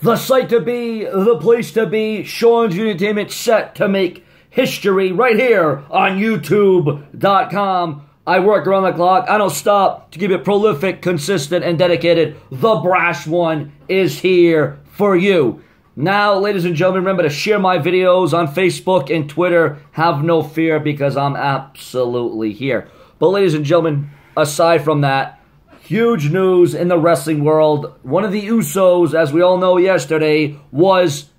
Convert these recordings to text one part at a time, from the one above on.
The site to be, the place to be, Sean's View Entertainment set to make history right here on YouTube.com. I work around the clock. I don't stop to keep it prolific, consistent, and dedicated. The Brash One is here for you. Now, ladies and gentlemen, remember to share my videos on Facebook and Twitter. Have no fear because I'm absolutely here. But ladies and gentlemen, aside from that, huge news in the wrestling world. One of the Usos, as we all know yesterday, was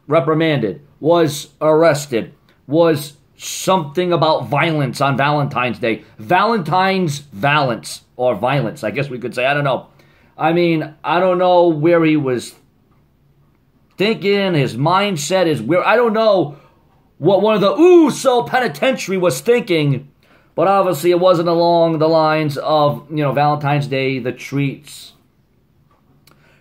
reprimanded, was arrested, was something about violence on Valentine's Day. Valentine's violence, or violence, I guess we could say. I don't know. I mean, I don't know where he was thinking, his mindset is where. I don't know what one of the Uso penitentiary was thinking. But obviously it wasn't along the lines of, Valentine's Day, the treats,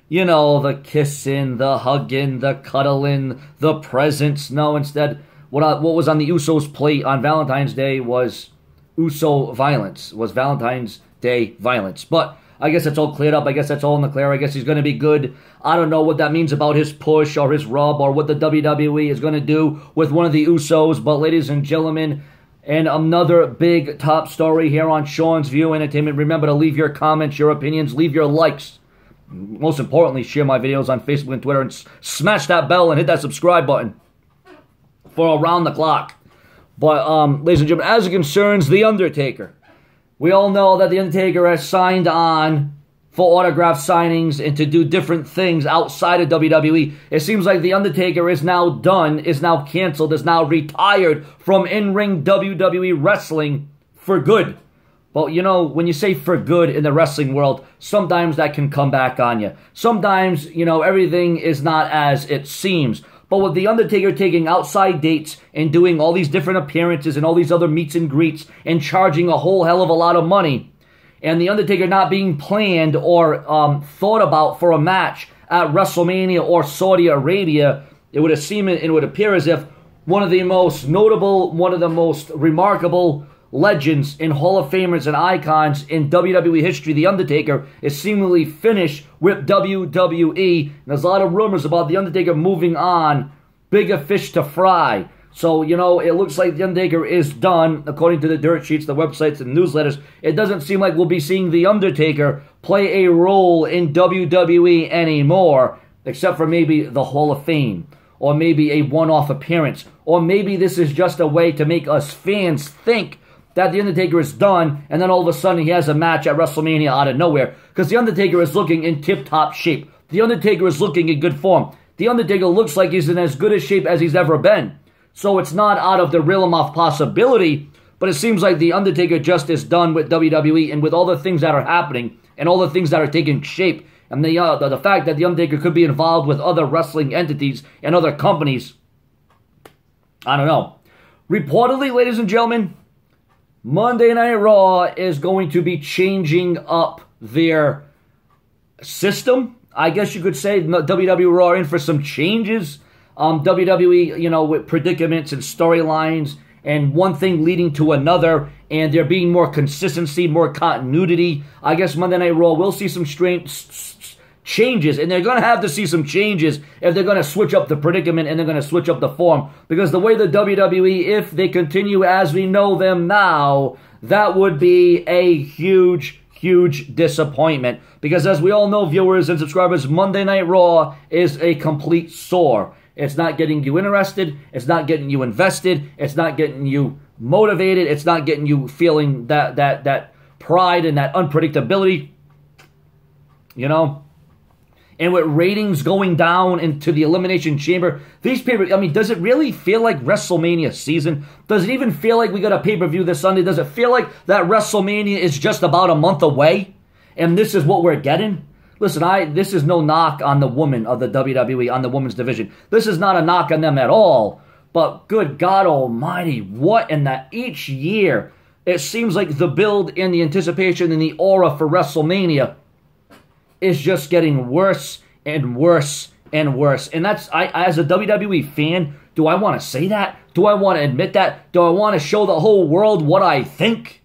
the kissing, the hugging, the cuddling, the presents. No, instead, what was on the Usos' plate on Valentine's Day was Uso violence, was Valentine's Day violence. But I guess it's all cleared up. I guess that's all in the clear. I guess he's going to be good. I don't know what that means about his push or his rub or what the WWE is going to do with one of the Usos. But ladies and gentlemen, and another big top story here on Sean's View Entertainment. Remember to leave your comments, your opinions, leave your likes. Most importantly, share my videos on Facebook and Twitter and smash that bell and hit that subscribe button for around the clock. But, ladies and gentlemen, as it concerns The Undertaker, we all know that The Undertaker has signed on for autograph signings and to do different things outside of WWE. It seems like The Undertaker is now done, is now canceled, is now retired from in-ring WWE wrestling for good. But, when you say for good in the wrestling world, sometimes that can come back on you. Sometimes, everything is not as it seems. But with The Undertaker taking outside dates and doing all these different appearances and all these other meets and greets and charging a whole hell of a lot of money, and The Undertaker not being planned or thought about for a match at WrestleMania or Saudi Arabia, it would appear as if one of the most notable, one of the most remarkable legends and Hall of Famers and icons in WWE history, The Undertaker, is seemingly finished with WWE. And there's a lot of rumors about The Undertaker moving on, bigger fish to fry. So, it looks like The Undertaker is done, according to the dirt sheets, the websites, and newsletters. It doesn't seem like we'll be seeing The Undertaker play a role in WWE anymore, except for maybe the Hall of Fame, or maybe a one-off appearance, or maybe this is just a way to make us fans think that The Undertaker is done, and then all of a sudden he has a match at WrestleMania out of nowhere, because The Undertaker is looking in tip-top shape. The Undertaker is looking in good form. The Undertaker looks like he's in as good a shape as he's ever been. So it's not out of the realm of possibility, but it seems like The Undertaker just is done with WWE, and with all the things that are happening and all the things that are taking shape, and the fact that The Undertaker could be involved with other wrestling entities and other companies, I don't know. Reportedly, ladies and gentlemen, Monday Night Raw is going to be changing up their system. I guess you could say WWE Raw are in for some changes. WWE, with predicaments and storylines, and one thing leading to another, and there being more consistency, more continuity. I guess Monday Night Raw will see some strange changes, and they're going to have to see some changes if they're going to switch up the predicament and they're going to switch up the form. Because the way the WWE, if they continue as we know them now, that would be a huge disappointment. Because as we all know, viewers and subscribers, Monday Night Raw is a complete sore. It's not getting you interested. It's not getting you invested. It's not getting you motivated. It's not getting you feeling that pride and that unpredictability. And with ratings going down into the Elimination Chamber, these pay-per-views, does it really feel like WrestleMania season? Does it even feel like we got a pay-per-view this Sunday? Does it feel like that WrestleMania is just about a month away? And this is what we're getting? Listen, this is no knock on the women of the WWE, on the women's division. This is not a knock on them at all. But good God almighty, what in that each year, it seems like the build and the anticipation and the aura for WrestleMania is just getting worse and worse and worse. And that's, as a WWE fan, do I want to say that? Do I want to admit that? Do I want to show the whole world what I think?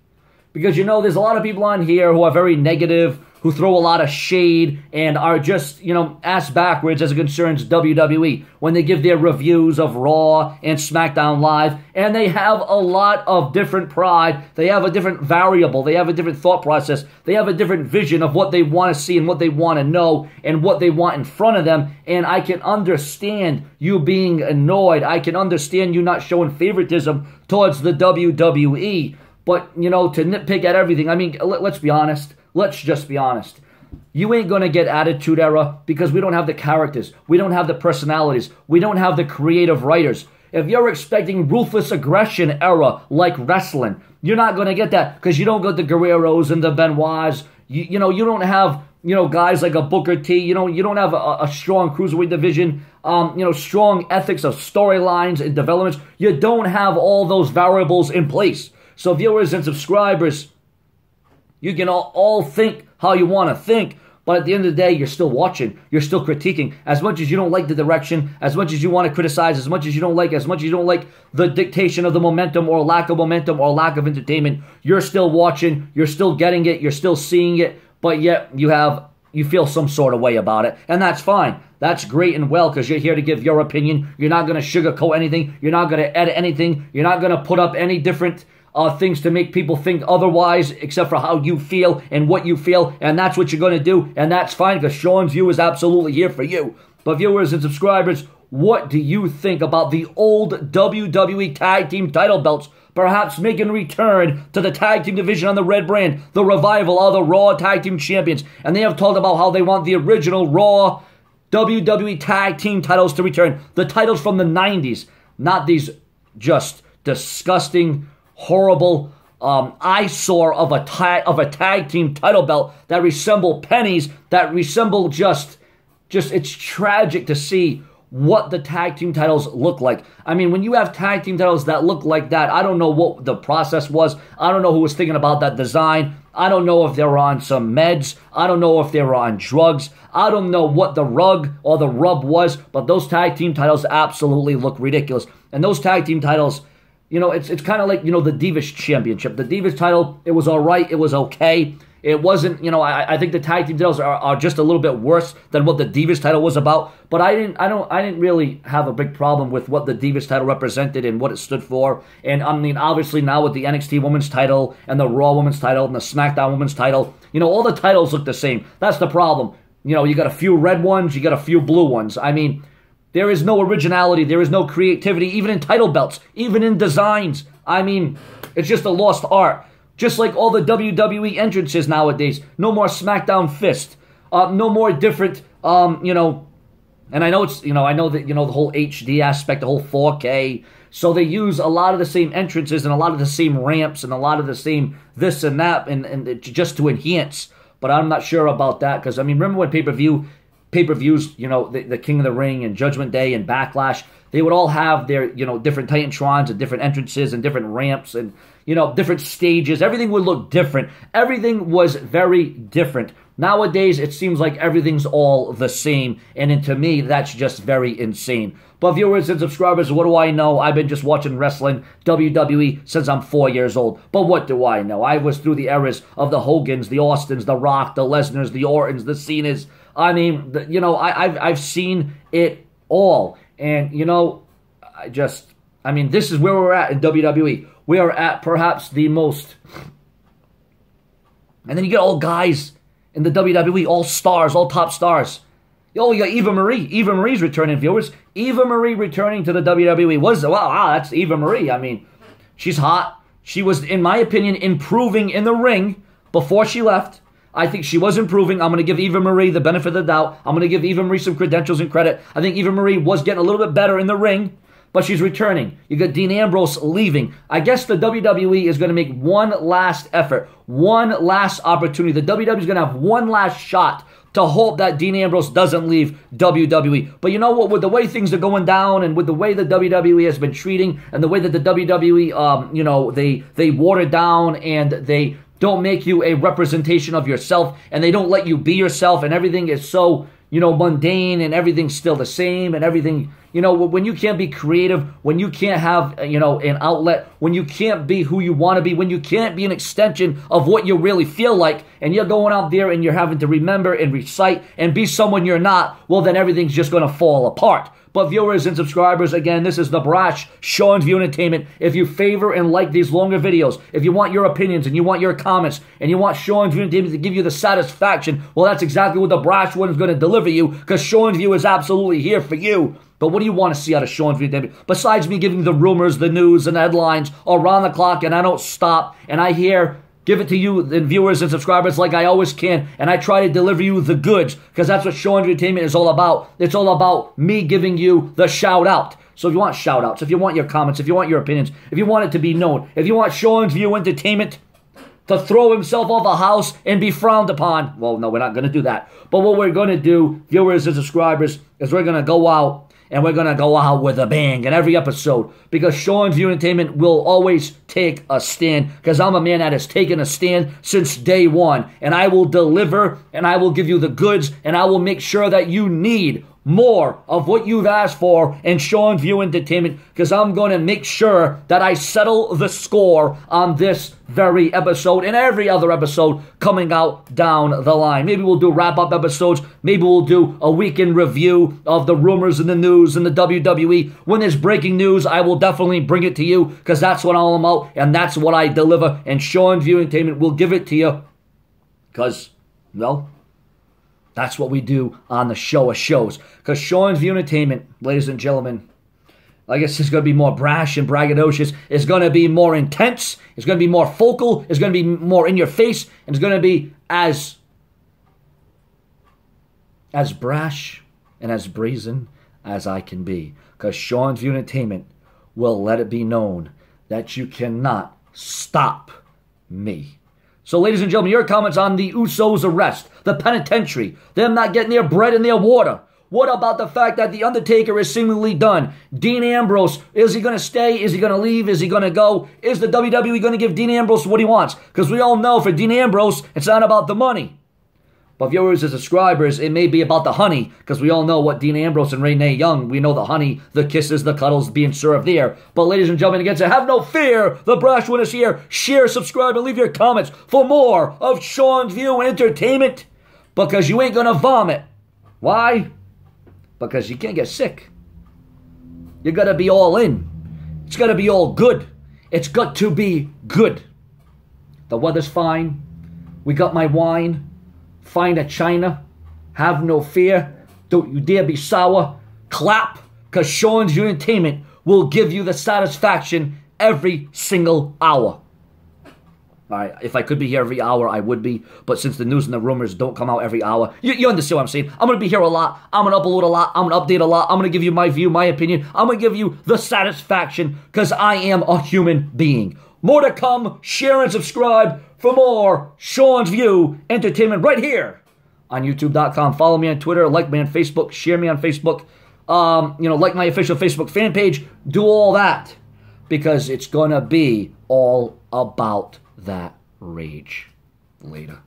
Because, there's a lot of people on here who are very negative, who throw a lot of shade and are just, ass backwards as it concerns WWE when they give their reviews of Raw and SmackDown Live. And they have a lot of different pride. They have a different variable. They have a different thought process. They have a different vision of what they want to see and what they want to know and what they want in front of them. And I can understand you being annoyed. I can understand you not showing favoritism towards the WWE. But, to nitpick at everything, I mean, let's be honest. Let's just be honest. You ain't going to get Attitude Era because we don't have the characters. We don't have the personalities. We don't have the creative writers. If you're expecting Ruthless Aggression Era like wrestling, you're not going to get that because you don't get the Guerreros and the Benoits. You don't have, guys like a Booker T. You don't have a strong cruiserweight division, strong ethics of storylines and developments. You don't have all those variables in place. So viewers and subscribers, you can all think how you want to think, but at the end of the day, you're still watching. You're still critiquing. As much as you don't like the direction, as much as you want to criticize, as much as you don't like the dictation of the momentum or lack of entertainment, you're still watching. You're still getting it. You're still seeing it, but yet you feel some sort of way about it, and that's fine. That's great and well because you're here to give your opinion. You're not going to sugarcoat anything. You're not going to edit anything. You're not going to put up any different things to make people think otherwise except for how you feel and what you feel, and that's what you're going to do, and that's fine because Sean's View is absolutely here for you. But viewers and subscribers, what do you think about the old WWE Tag Team title belts perhaps making a return to the tag team division on the red brand, the revival of the Raw Tag Team Champions? And they have talked about how they want the original Raw WWE Tag Team titles to return, the titles from the 90s, not these just disgusting, horrible eyesore of a tag team title belt that resemble pennies, that resemble just it's tragic to see what the tag team titles look like. I mean, when you have tag team titles that look like that, I don't know what the process was. I don't know who was thinking about that design. I don't know if they were on some meds. I don't know if they were on drugs. I don't know what the rug or the rub was, but those tag team titles absolutely look ridiculous. And those tag team titles, it's kind of like, the Divas Championship. The Divas title, it was all right. It was okay. It wasn't, I think the tag team titles are just a little bit worse than what the Divas title was about. But I didn't really have a big problem with what the Divas title represented and what it stood for. And I mean, obviously now with the NXT Women's title and the Raw Women's title and the SmackDown Women's title, all the titles look the same. That's the problem. You got a few red ones, you got a few blue ones. I mean, there is no originality. There is no creativity, even in title belts, even in designs. I mean, it's just a lost art. Just like all the WWE entrances nowadays. No more SmackDown Fist. No more different, and I know it's, I know that, the whole HD aspect, the whole 4K. So they use a lot of the same entrances and a lot of the same ramps and a lot of the same this and that and just to enhance. But I'm not sure about that because, I mean, remember when pay-per-views, the King of the Ring and Judgment Day and Backlash, they would all have their, different Titantrons and different entrances and different ramps and, different stages. Everything would look different. Everything was very different. Nowadays, it seems like everything's all the same, and to me, that's just very insane. But viewers and subscribers, what do I know? I've been just watching wrestling, WWE, since I'm 4 years old. But what do I know? I was through the eras of the Hogans, the Austins, the Rock, the Lesnars, the Ortons, the Cenas. I mean, I've seen it all. And, this is where we're at in WWE. We are at perhaps the most... And then you get all guys in the WWE, all stars, all top stars. Oh, you got Eva Marie. Eva Marie's returning, viewers. Eva Marie returning to the WWE. Wow, that's Eva Marie. I mean, she's hot. She was, in my opinion, improving in the ring before she left. I think she was improving. I'm going to give Eva Marie the benefit of the doubt. I'm going to give Eva Marie some credentials and credit. I think Eva Marie was getting a little bit better in the ring, but she's returning. You got Dean Ambrose leaving. I guess the WWE is going to make one last effort, one last opportunity. The WWE is going to have one last shot to hope that Dean Ambrose doesn't leave WWE. But you know what? With the way things are going down and with the way the WWE has been treating and the way that the WWE, they water down and they don't make you a representation of yourself and they don't let you be yourself and everything is so, mundane and everything's still the same and everything, You know, when you can't be creative, when you can't have, you know, an outlet, when you can't be who you want to be, when you can't be an extension of what you really feel like, and you're going out there and you're having to remember and recite and be someone you're not, well, then everything's just going to fall apart. But viewers and subscribers, again, this is the Brash Sean's View Entertainment. If you favor and like these longer videos, if you want your opinions and you want your comments and you want Sean's View Entertainment to give you the satisfaction, well, that's exactly what the Brash one is going to deliver you, because Sean's View is absolutely here for you. But what do you want to see out of Sean's View Entertainment? Besides me giving the rumors, the news, and the headlines around the clock, and I don't stop, and I give it to you, the viewers and subscribers, like I always can, and I try to deliver you the goods, because that's what Sean's Entertainment is all about. It's all about me giving you the shout-out. So if you want shout-outs, if you want your comments, if you want your opinions, if you want it to be known, if you want Sean's View Entertainment to throw himself off a house and be frowned upon, well, no, we're not going to do that. But what we're going to do, viewers and subscribers, is we're going to go out, and we're going to go out with a bang in every episode, because Sean's View Entertainment will always take a stand, because I'm a man that has taken a stand since day one, and I will deliver, and I will give you the goods, and I will make sure that you need more of what you've asked for in Sean's View Entertainment, because I'm going to make sure that I settle the score on this very episode and every other episode coming out down the line. Maybe we'll do wrap-up episodes. Maybe we'll do a weekend review of the rumors and the news in the WWE. When there's breaking news, I will definitely bring it to you, because that's what I'm about, and that's what I deliver, and Sean's View Entertainment will give it to you, because, well, that's what we do on the show of shows. Because Sean's View Entertainment, ladies and gentlemen, I guess it's going to be more brash and braggadocious. It's going to be more intense. It's going to be more focal. It's going to be more in your face. And it's going to be as brash and as brazen as I can be. Because Sean's View Entertainment will let it be known that you cannot stop me. So, ladies and gentlemen, your comments on the Usos' arrest, the penitentiary, them not getting their bread and their water. What about the fact that The Undertaker is seemingly done? Dean Ambrose, is he going to stay? Is he going to leave? Is he going to go? Is the WWE going to give Dean Ambrose what he wants? Because we all know for Dean Ambrose, it's not about the money. But viewers and subscribers, it may be about the honey, because we all know what Dean Ambrose and Renee Young, we know the honey, the kisses, the cuddles being served there. But ladies and gentlemen, again, have no fear, the Brash one is here. Share, subscribe, and leave your comments for more of Sean's View Entertainment, because you ain't gonna vomit. Why? Because you can't get sick. You gotta be all in. It's gotta be all good. It's got to be good. The weather's fine. We got my wine. Find a china. Have no fear. Don't you dare be sour. Clap, because Sean's View Entertainment will give you the satisfaction every single hour. Alright, if I could be here every hour, I would be. But since the news and the rumors don't come out every hour, you understand what I'm saying. I'm going to be here a lot. I'm going to upload a lot. I'm going to update a lot. I'm going to give you my view, my opinion. I'm going to give you the satisfaction, because I am a human being. More to come. Share and subscribe for more Sean's View Entertainment right here on YouTube.com. Follow me on Twitter. Like me on Facebook. Share me on Facebook. Like my official Facebook fan page. Do all that, because it's going to be all about that rage. Later.